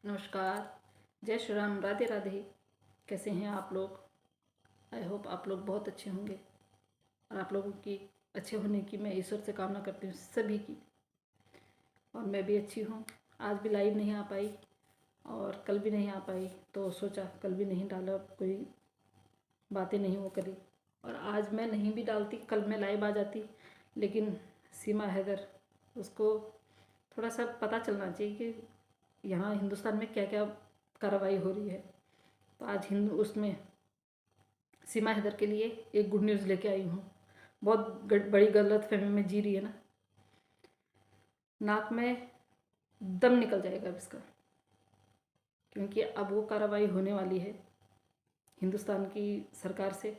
नमस्कार। जय श्री राम। राधे राधे। कैसे हैं आप लोग? आई होप आप लोग बहुत अच्छे होंगे और आप लोगों की अच्छे होने की मैं ईश्वर से कामना करती हूँ, सभी की। और मैं भी अच्छी हूँ। आज भी लाइव नहीं आ पाई और कल भी नहीं आ पाई, तो सोचा कल भी नहीं डाला, कोई बातें नहीं वो करी। और आज मैं नहीं भी डालती, कल मैं लाइव आ जाती, लेकिन सीमा हैदर, उसको थोड़ा सा पता चलना चाहिए कि यहाँ हिंदुस्तान में क्या क्या कार्रवाई हो रही है। तो आज हिंदू उसमें सीमा हैदर के लिए एक गुड न्यूज़ लेके आई हूँ। बहुत बड़ी गलत फहमी में जी रही है ना, नाक में दम निकल जाएगा अब इसका, क्योंकि अब वो कार्रवाई होने वाली है हिंदुस्तान की सरकार से,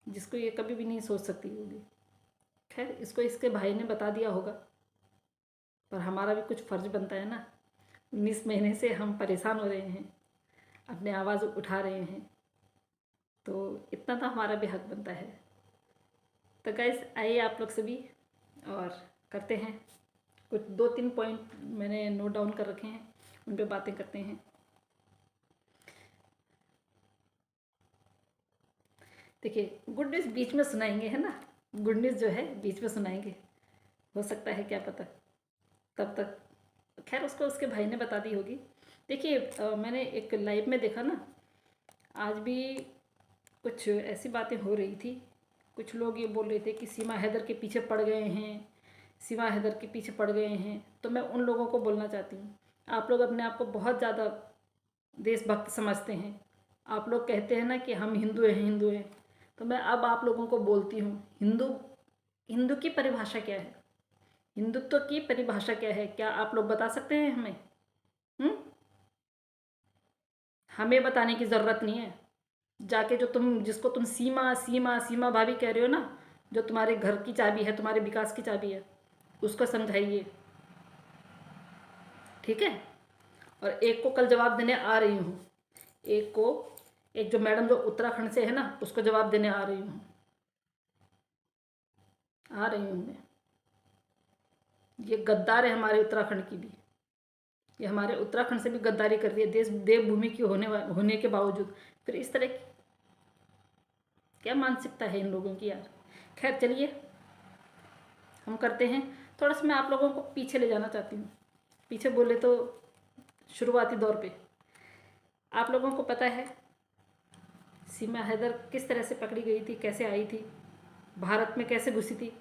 जिसको ये कभी भी नहीं सोच सकती होगी। खैर, इसको इसके भाई ने बता दिया होगा, पर हमारा भी कुछ फ़र्ज बनता है ना। 19 महीने से हम परेशान हो रहे हैं, अपने आवाज़ उठा रहे हैं, तो इतना तो हमारा भी हक बनता है। तो गाइस, आइए आप लोग सभी और करते हैं कुछ 2-3 पॉइंट मैंने नोट डाउन कर रखे हैं, उन पे बातें करते हैं। देखिए, गुड न्यूज़ बीच में सुनाएंगे, है ना। गुड न्यूज़ जो है बीच में सुनाएंगे, हो सकता है क्या पता तब तक। खैर, उसको उसके भाई ने बता दी होगी। देखिए, मैंने एक लाइव में देखा ना, आज भी कुछ ऐसी बातें हो रही थी। कुछ लोग ये बोल रहे थे कि सीमा हैदर के पीछे पड़ गए हैं, सीमा हैदर के पीछे पड़ गए हैं। तो मैं उन लोगों को बोलना चाहती हूँ, आप लोग अपने आप को बहुत ज़्यादा देशभक्त समझते हैं। आप लोग कहते हैं ना कि हम हिंदू हैं, हिंदू हैं। तो मैं अब आप लोगों को बोलती हूँ, हिंदू हिंदू की परिभाषा क्या है? हिंदुत्व की परिभाषा क्या है? क्या आप लोग बता सकते हैं हमें? हम्म हमें बताने की ज़रूरत नहीं है। जाके जो जिसको तुम सीमा सीमा सीमा भाभी कह रहे हो ना, जो तुम्हारे घर की चाबी है, तुम्हारे विकास की चाबी है, उसको समझाइए, ठीक है। और एक को कल जवाब देने आ रही हूँ, एक को, एक जो मैडम जो उत्तराखंड से है ना, उसको जवाब देने आ रही हूँ, मैं। ये गद्दार है हमारे उत्तराखंड की भी। ये हमारे उत्तराखंड से भी गद्दारी कर रही है, देश देवभूमि की होने के बावजूद। फिर इस तरह की क्या मानसिकता है इन लोगों की यार। खैर, चलिए हम करते हैं। थोड़ा सा मैं आप लोगों को पीछे ले जाना चाहती हूँ। पीछे बोले तो शुरुआती दौर पे आप लोगों को पता है सीमा हैदर किस तरह से पकड़ी गई थी, कैसे आई थी, भारत में कैसे घुसी थी।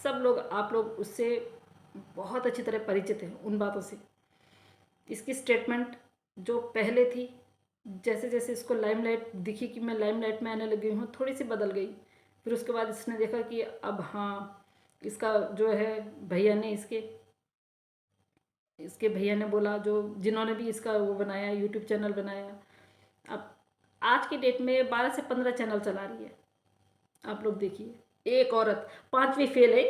सब लोग, आप लोग उससे बहुत अच्छी तरह परिचित हैं, उन बातों से। इसकी स्टेटमेंट जो पहले थी, जैसे जैसे इसको लाइमलाइट दिखी कि मैं लाइमलाइट में आने लगी हूँ, थोड़ी सी बदल गई। फिर उसके बाद इसने देखा कि अब हाँ, इसका जो है भैया ने, इसके भैया ने बोला, जो जिन्होंने भी इसका वो बनाया, यूट्यूब चैनल बनाया। अब आज की डेट में 12 से 15 चैनल चला रही है। आप लोग देखिए, एक औरत, 5वीं फेल है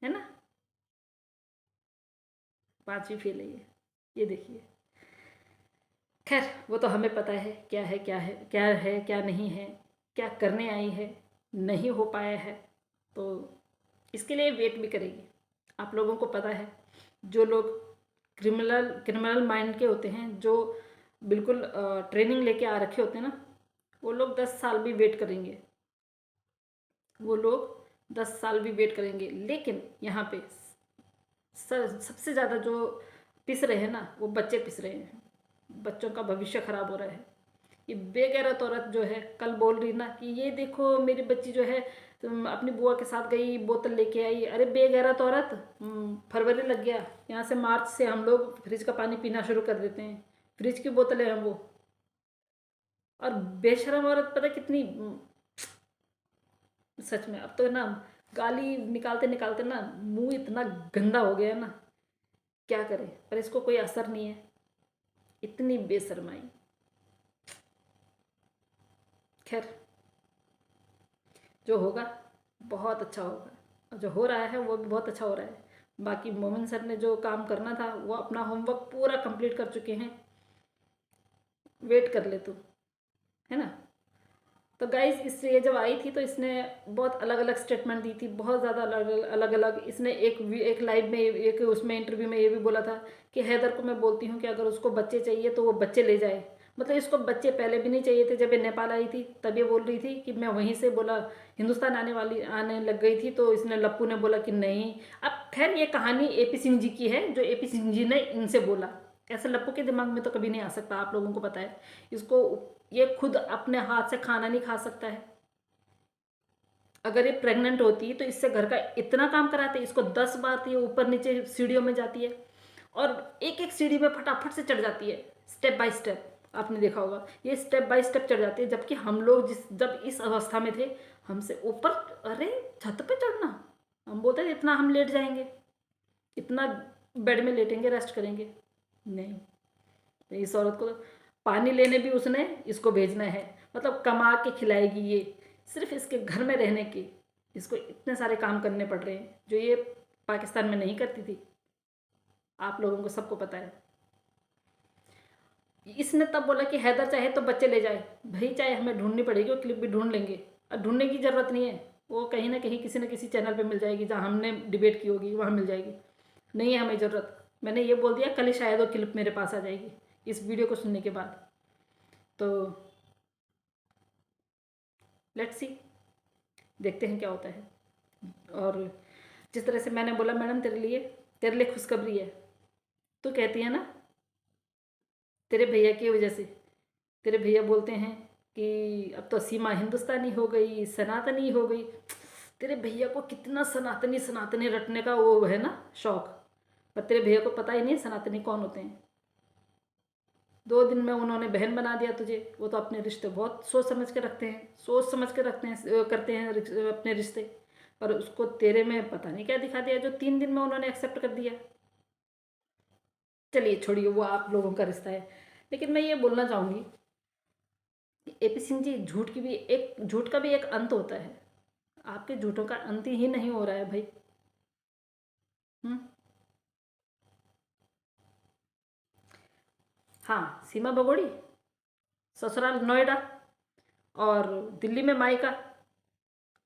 है ना, 5वीं फेल है ये देखिए। खैर, वो तो हमें पता है क्या है, क्या है, क्या है, क्या नहीं है, क्या करने आई है, नहीं हो पाया है, तो इसके लिए वेट भी करेगी। आप लोगों को पता है, जो लोग क्रिमिनल क्रिमिनल माइंड के होते हैं, जो बिल्कुल ट्रेनिंग लेके आ रखे होते हैं ना, वो लोग 10 साल भी वेट करेंगे। वो लोग 10 साल भी वेट करेंगे। लेकिन यहाँ पे सबसे ज़्यादा जो पिस रहे हैं ना, वो बच्चे पिस रहे हैं। बच्चों का भविष्य खराब हो रहा है। ये बेगैरत औरत जो है, कल बोल रही ना कि ये देखो मेरी बच्ची जो है, तुम अपनी बुआ के साथ गई, बोतल लेके आई। अरे बेगैरत औरत, फरवरी लग गया, यहाँ से मार्च से हम लोग फ्रिज का पानी पीना शुरू कर देते हैं। फ्रिज की बोतलें हैं वो। और बेशरम औरत, पता कितनी, सच में अब तो ना, गाली निकालते निकालते ना मुंह इतना गंदा हो गया ना, क्या करे। पर इसको कोई असर नहीं है, इतनी बेशरमाई। खैर, जो होगा बहुत अच्छा होगा, और जो हो रहा है वो भी बहुत अच्छा हो रहा है। बाकी मोमिन सर ने जो काम करना था, वो अपना होमवर्क पूरा कंप्लीट कर चुके हैं। वेट कर ले तू, है ना। तो गाइस ये जब आई थी तो इसने बहुत अलग अलग स्टेटमेंट दी थी, बहुत ज़्यादा अलग अलग। इसने एक लाइव में, एक उसमें इंटरव्यू में ये भी बोला था कि हैदर को मैं बोलती हूँ कि अगर उसको बच्चे चाहिए तो वो बच्चे ले जाए। मतलब इसको बच्चे पहले भी नहीं चाहिए थे, जब ये नेपाल आई थी तब ये बोल रही थी कि मैं वहीं से बोला हिंदुस्तान आने लग गई थी, तो इसने लप्पू ने बोला कि नहीं। अब खैर ये कहानी AP सिंह जी की है, जो AP सिंह जी ने इनसे बोला। ऐसे लप्पू के दिमाग में तो कभी नहीं आ सकता, आप लोगों को पता है। इसको ये खुद अपने हाथ से खाना नहीं खा सकता है। अगर ये प्रेग्नेंट होती तो इससे घर का इतना काम कराते, इसको 10 बार ये ऊपर नीचे सीढ़ियों में जाती है और एक एक सीढ़ी में फटाफट से चढ़ जाती है, स्टेप बाय स्टेप। आपने देखा होगा ये स्टेप बाय स्टेप चढ़ जाती है, जबकि हम लोग जब इस अवस्था में थे, हमसे ऊपर, अरे छत पे चढ़ना, हम बोलते थे इतना हम लेट जाएंगे, इतना बेड में लेटेंगे, रेस्ट करेंगे। नहीं, तो इस औरत को पानी लेने भी उसने इसको भेजना है, मतलब कमा के खिलाएगी ये, सिर्फ इसके घर में रहने के इसको इतने सारे काम करने पड़ रहे हैं जो ये पाकिस्तान में नहीं करती थी। आप लोगों को सबको पता है। इसने तब बोला कि हैदर चाहे तो बच्चे ले जाए। भाई चाहे हमें ढूंढनी पड़ेगी, वो क्लिप भी ढूंढ लेंगे, और ढूंढने की ज़रूरत नहीं है, वो कहीं ना कहीं किसी न किसी चैनल पे मिल जाएगी, जहाँ हमने डिबेट की होगी वहाँ मिल जाएगी। नहीं है हमें ज़रूरत, मैंने ये बोल दिया, कल ही शायद वो क्लिप मेरे पास आ जाएगी इस वीडियो को सुनने के बाद। तो लेट्स सी, देखते हैं क्या होता है। और जिस तरह से मैंने बोला मैडम तेरे लिए खुशखबरी है, तो कहती है ना तेरे भैया की वजह से, तेरे भैया बोलते हैं कि अब तो सीमा हिंदुस्तानी हो गई, सनातनी हो गई। तेरे भैया को कितना सनातनी सनातनी रटने का वो है ना शौक, पर तेरे भैया को पता ही नहीं सनातनी कौन होते हैं। 2 दिन में उन्होंने बहन बना दिया तुझे। वो तो अपने रिश्ते बहुत सोच समझ के रखते हैं, सोच समझ के रखते हैं, करते हैं अपने रिश्ते, पर उसको तेरे में पता नहीं क्या दिखा दिया जो 3 दिन में उन्होंने एक्सेप्ट कर दिया। चलिए छोड़िए, वो आप लोगों का रिश्ता है। लेकिन मैं ये बोलना चाहूँगी कि AP सिंह जी, झूठ का भी एक अंत होता है। आपके झूठों का अंत ही नहीं हो रहा है भाई। हम्म। हाँ, सीमा भगोड़ी, ससुराल नोएडा और दिल्ली में मायका।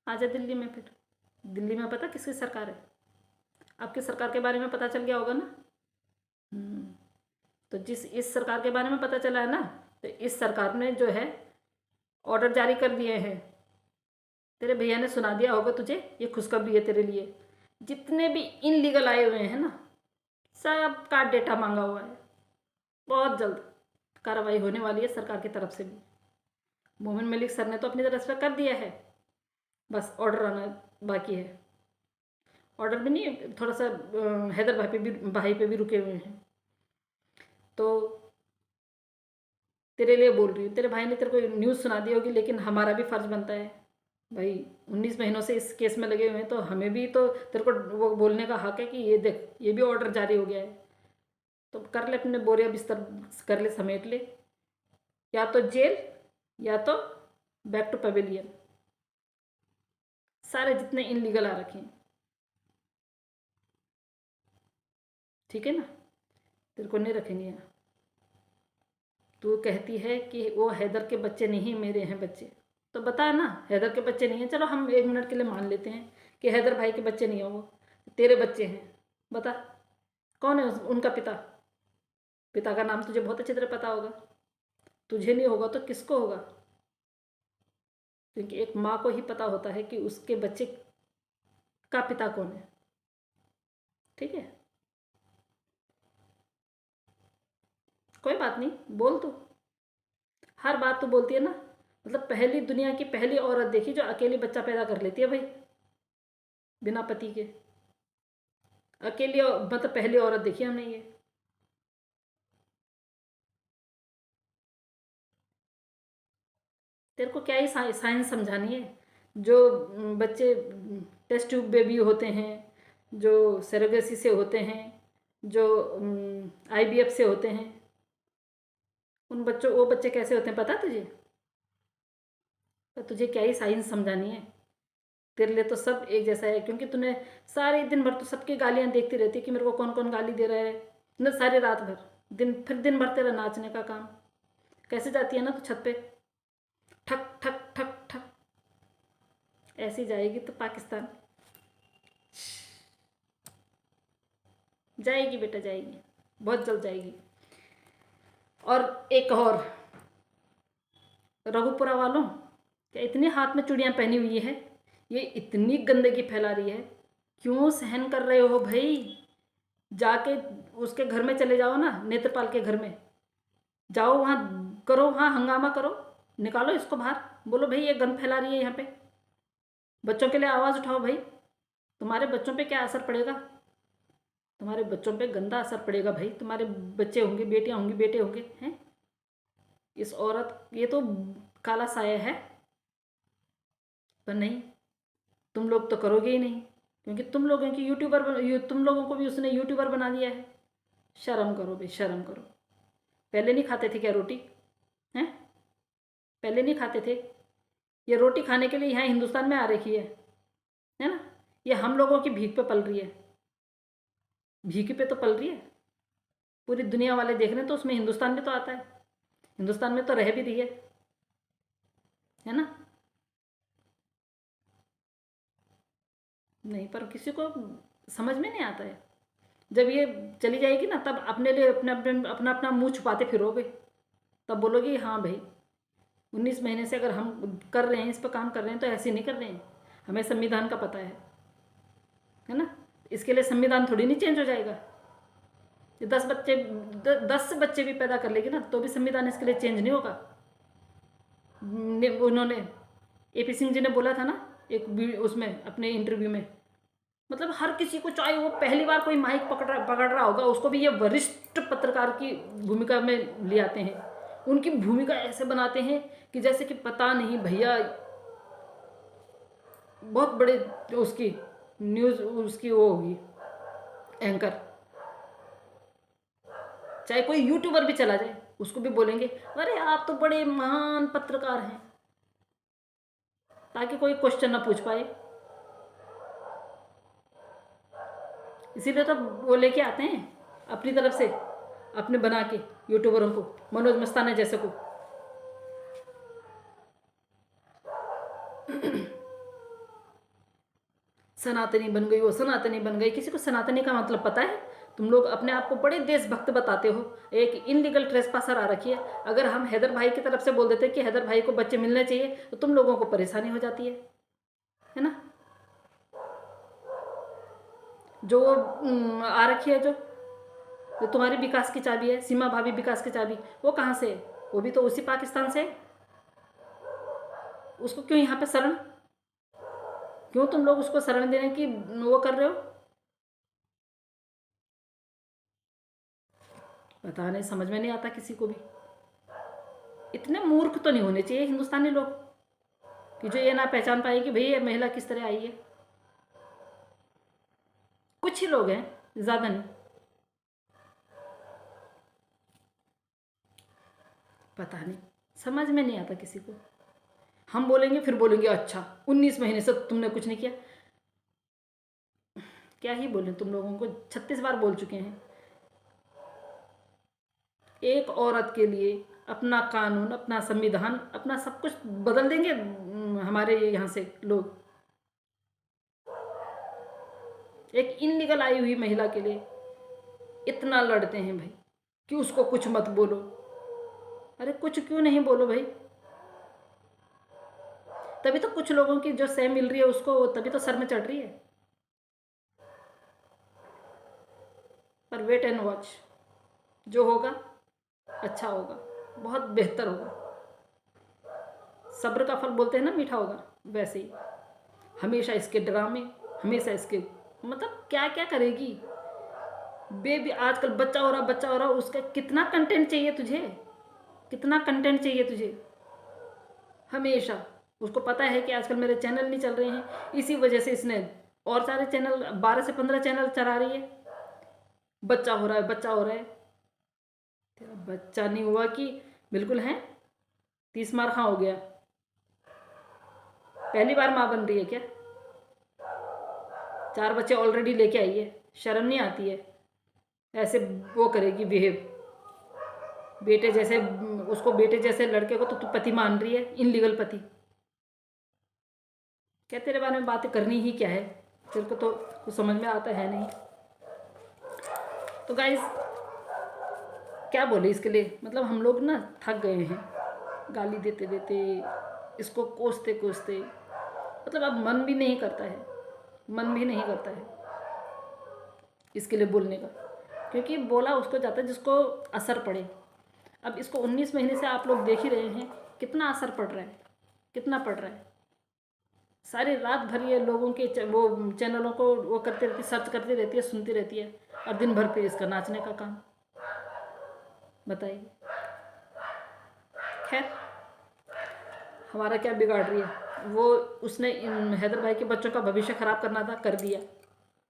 आजा दिल्ली में फिर। दिल्ली में पता किसकी सरकार है? आपकी सरकार के बारे में पता चल गया होगा ना। तो इस सरकार के बारे में पता चला है ना, तो इस सरकार ने जो है ऑर्डर जारी कर दिए हैं। तेरे भैया ने सुना दिया होगा तुझे, ये खुशखबरी है तेरे लिए। जितने भी इनलीगल आए हुए हैं ना, सबका डेटा मांगा हुआ है। बहुत जल्द कार्रवाई होने वाली है सरकार की तरफ से भी। मोमिन मलिक सर ने तो अपनी तरफ से कर दिया है, बस ऑर्डर आना बाकी है। ऑर्डर भी नहीं, थोड़ा सा हैदर भाई पे भी रुके हुए हैं। तो तेरे लिए बोल रही हूँ, तेरे भाई ने तेरे को न्यूज़ सुना दी होगी, लेकिन हमारा भी फर्ज बनता है भाई। 19 महीनों से इस केस में लगे हुए हैं, तो हमें भी तो तेरे को वो बोलने का हक है कि ये देख, ये भी ऑर्डर जारी हो गया है, तो कर ले अपने बोरिया बिस्तर, कर ले, समेट ले, या तो जेल या तो बैक टू पवेलियन। सारे जितने इनलीगल आ रखे हैं, ठीक है ना, तेरे को नहीं रखेंगे यहाँ। तू कहती है कि वो हैदर के बच्चे नहीं, मेरे हैं बच्चे, तो बता ना, हैदर के बच्चे नहीं हैं। चलो हम 1 मिनट के लिए मान लेते हैं कि हैदर भाई के बच्चे नहीं हो, वो तेरे बच्चे हैं। बता कौन है उनका पिता? पिता का नाम तुझे बहुत अच्छी तरह पता होगा। तुझे नहीं होगा तो किसको होगा? क्योंकि एक माँ को ही पता होता है कि उसके बच्चे का पिता कौन है। ठीक है, कोई बात नहीं, बोल तू, हर बात तो बोलती है ना। मतलब पहली, दुनिया की पहली औरत देखी जो अकेली बच्चा पैदा कर लेती है भाई, बिना पति के। अकेली मतलब पहली औरत देखी हमने ये। तेरे को क्या ही साइंस समझानी है? जो बच्चे टेस्ट ट्यूब बेबी होते हैं, जो सेरोगेसी से होते हैं, जो IVF से होते हैं, वो बच्चे कैसे होते हैं पता तुझे? तो तुझे क्या ही साइंस समझानी है? तेरे लिए तो सब एक जैसा है, क्योंकि तूने सारे दिन भर तो सबकी गालियाँ देखती रहती है कि मेरे को कौन कौन गाली दे रहा है न, सारी रात भर, दिन भर तेरा नाचने का काम। कैसे जाती है ना तू छत पे, ठक ठक ठक ठक ऐसी जाएगी तो पाकिस्तान जाएगी बेटा, जाएगी, बहुत जल्द जाएगी। और एक और, रघुपुरा वालों, क्या इतने हाथ में चूड़ियाँ पहनी हुई है, ये इतनी गंदगी फैला रही है, क्यों सहन कर रहे हो भाई? जाके उसके घर में चले जाओ ना, नेत्रपाल के घर में जाओ, वहाँ करो, वहाँ हंगामा करो, निकालो इसको बाहर, बोलो भाई ये गंद फैला रही है यहाँ पे, बच्चों के लिए आवाज़ उठाओ भाई। तुम्हारे बच्चों पे क्या असर पड़ेगा? तुम्हारे बच्चों पे गंदा असर पड़ेगा भाई। तुम्हारे बच्चे होंगे, बेटियां होंगी, बेटे होंगे, हैं? इस औरत, ये तो काला साया है, पर नहीं, तुम लोग तो करोगे ही नहीं, क्योंकि तुम लोगों की तुम लोगों को भी उसने यूट्यूबर बना दिया है। शर्म करो भाई, शर्म करो। पहले नहीं खाते थे क्या रोटी? हैं? पहले नहीं खाते थे? ये रोटी खाने के लिए यहाँ हिंदुस्तान में आ रखी है ना? ये हम लोगों की भीख पे पल रही है, भीख पे तो पल रही है। पूरी दुनिया वाले देख रहे हैं तो उसमें हिंदुस्तान भी तो आता है, हिंदुस्तान में तो रह भी रही है ना? नहीं, पर किसी को समझ में नहीं आता है। जब ये चली जाएगी ना, तब अपने लिए अपना अपना मुंह छुपाते फिरोगे, तब बोलोगे हाँ भाई, 19 महीने से अगर हम कर रहे हैं, इस पर काम कर रहे हैं, तो ऐसे नहीं कर रहे हैं, हमें संविधान का पता है ना? इसके लिए संविधान थोड़ी नहीं चेंज हो जाएगा। ये 10 बच्चे भी पैदा कर लेगी ना, तो भी संविधान इसके लिए चेंज नहीं होगा। उन्होंने AP सिंह जी ने बोला था ना एक उसमें अपने इंटरव्यू में, मतलब हर किसी को, चाहे वो पहली बार कोई माइक पकड़ रहा होगा, उसको भी ये वरिष्ठ पत्रकार की भूमिका में ले आते हैं। उनकी भूमिका ऐसे बनाते हैं कि जैसे कि पता नहीं भैया, बहुत बड़े उसकी न्यूज़ उसकी वो होगी एंकर। चाहे कोई यूट्यूबर भी चला जाए, उसको भी बोलेंगे अरे आप तो बड़े महान पत्रकार हैं, ताकि कोई क्वेश्चन ना पूछ पाए। इसीलिए तो वो लेके आते हैं अपनी तरफ से, अपने बना के यूट्यूबरों को, मनोज मस्ताना जैसे को। सनातनी बन गई, वो सनातनी बन गई। किसी को सनातनी का मतलब पता है? तुम लोग अपने आप को बड़े देशभक्त बताते हो। एक इनलीगल ट्रेसपासर आ रखी है। अगर हम हैदर भाई की तरफ से बोल देते कि हैदर भाई को बच्चे मिलने चाहिए, तो तुम लोगों को परेशानी हो जाती है ना? जो आ रखी है, जो तुम्हारी विकास की चाबी है, सीमा भाभी विकास की चाबी, वो कहाँ से है? वो भी तो उसी पाकिस्तान से है। उसको क्यों यहाँ पे शरण, क्यों तुम लोग उसको शरण देने की वो कर रहे हो? पता नहीं, समझ में नहीं आता किसी को भी। इतने मूर्ख तो नहीं होने चाहिए हिंदुस्तानी लोग कि जो ये ना पहचान पाए कि भाई ये महिला किस तरह आई है। कुछ ही लोग हैं, ज़्यादा नहीं। पता नहीं, समझ में नहीं आता किसी को। हम बोलेंगे, फिर बोलेंगे अच्छा 19 महीने से तुमने कुछ नहीं किया। क्या ही बोले, तुम लोगों को 36 बार बोल चुके हैं। एक औरत के लिए अपना कानून, अपना संविधान, अपना सब कुछ बदल देंगे हमारे यहाँ से लोग। एक इनलीगल आई हुई महिला के लिए इतना लड़ते हैं भाई कि उसको कुछ मत बोलो। अरे कुछ क्यों नहीं बोलो भाई? तभी तो कुछ लोगों की जो सह मिल रही है उसको, तभी तो सर में चढ़ रही है। पर वेट एंड वॉच, जो होगा अच्छा होगा, बहुत बेहतर होगा। सब्र का फल बोलते हैं ना मीठा होगा, वैसे ही हमेशा इसके ड्रामे, हमेशा इसके, मतलब क्या क्या करेगी बेबी। आजकल बच्चा हो रहा, उसका कितना कंटेंट चाहिए तुझे, कितना कंटेंट चाहिए तुझे? हमेशा उसको पता है कि आजकल मेरे चैनल नहीं चल रहे हैं, इसी वजह से इसने और सारे चैनल, 12 से 15 चैनल चला रही है। बच्चा हो रहा है, बच्चा हो रहा है। तेरा बच्चा नहीं हुआ कि बिल्कुल है 30 मार खा हो गया। पहली बार माँ बन रही है क्या? 4 बच्चे ऑलरेडी लेके आई है, शर्म नहीं आती है? ऐसे वो करेगी बिहेव, बेटे जैसे, उसको बेटे जैसे लड़के को तो तू पति मान रही है, इनलीगल पति। क्या तेरे बारे में बातें करनी ही क्या है, तेरे को तो कुछ समझ में आता है नहीं। तो गाइस क्या बोले इसके लिए, मतलब हम लोग ना थक गए हैं गाली देते देते, इसको कोसते कोसते, मतलब अब मन भी नहीं करता है, मन भी नहीं करता है इसके लिए बोलने का, क्योंकि बोला उसको जाता है जिसको असर पड़े। अब इसको 19 महीने से आप लोग देख ही रहे हैं कितना असर पड़ रहा है, कितना पड़ रहा है। सारी रात भर ये लोगों के वो चैनलों को वो करती रहती, सर्च करती रहती है, सुनती रहती है, और दिन भर फिर इसका नाचने का काम, बताइए। खैर हमारा क्या बिगाड़ रही है वो, उसने हैदर भाई के बच्चों का भविष्य खराब करना था, कर दिया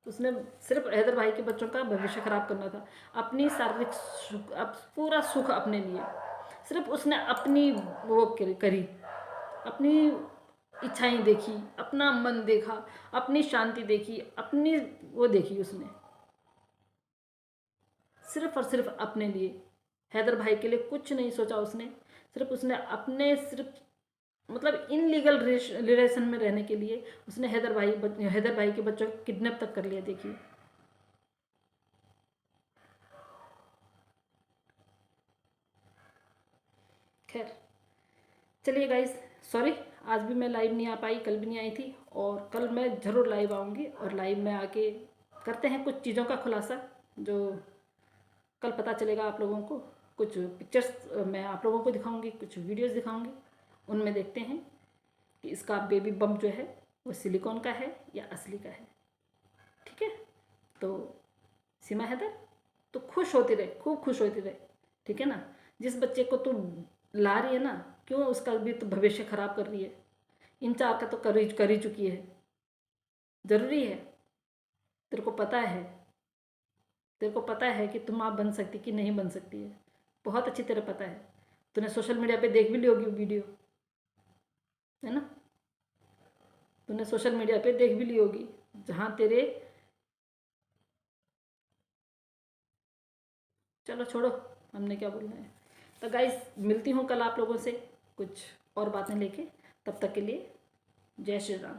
उसने। सिर्फ हैदर भाई के बच्चों का भविष्य खराब करना था, अपनी शारीरिक सुख, पूरा सुख अपने लिए, सिर्फ उसने अपनी वो करी, अपनी इच्छाएं देखी, अपना मन देखा, अपनी शांति देखी, अपनी वो देखी उसने, सिर्फ और सिर्फ अपने लिए। हैदर भाई के लिए कुछ नहीं सोचा उसने, सिर्फ उसने अपने सिर्फ मतलब इनलीगल रिलेशन में रहने के लिए उसने हैदर भाई के बच्चों को किडनैप तक कर लिया, देखिए। खैर चलिए गाइस, सॉरी आज भी मैं लाइव नहीं आ पाई, कल भी नहीं आई थी, और कल मैं ज़रूर लाइव आऊँगी, और लाइव में आके करते हैं कुछ चीज़ों का खुलासा, जो कल पता चलेगा आप लोगों को। कुछ पिक्चर्स मैं आप लोगों को दिखाऊंगी, कुछ वीडियोस दिखाऊंगी, उनमें देखते हैं कि इसका बेबी बम्प जो है वो सिलिकॉन का है या असली का है, ठीक है। तो सीमा हैदर तो खुश होती रहे, खूब खुश होती रहे, ठीक है ना। जिस बच्चे को तू ला रही है ना, क्यों उसका भी तो भविष्य खराब कर रही है, इन चार का तो कर ही चुकी है। ज़रूरी है, तेरे को पता है, तेरे को पता है कि तुम आप बन सकती कि नहीं बन सकती है, बहुत अच्छी तरह पता है। तूने सोशल मीडिया पे देख भी ली होगी वीडियो, है ना, तूने सोशल मीडिया पे देख भी ली होगी, जहाँ तेरे, चलो छोड़ो, हमने क्या बोलना है। तो गाइस मिलती हूँ कल आप लोगों से कुछ और बातें लेके, तब तक के लिए जय श्री राम।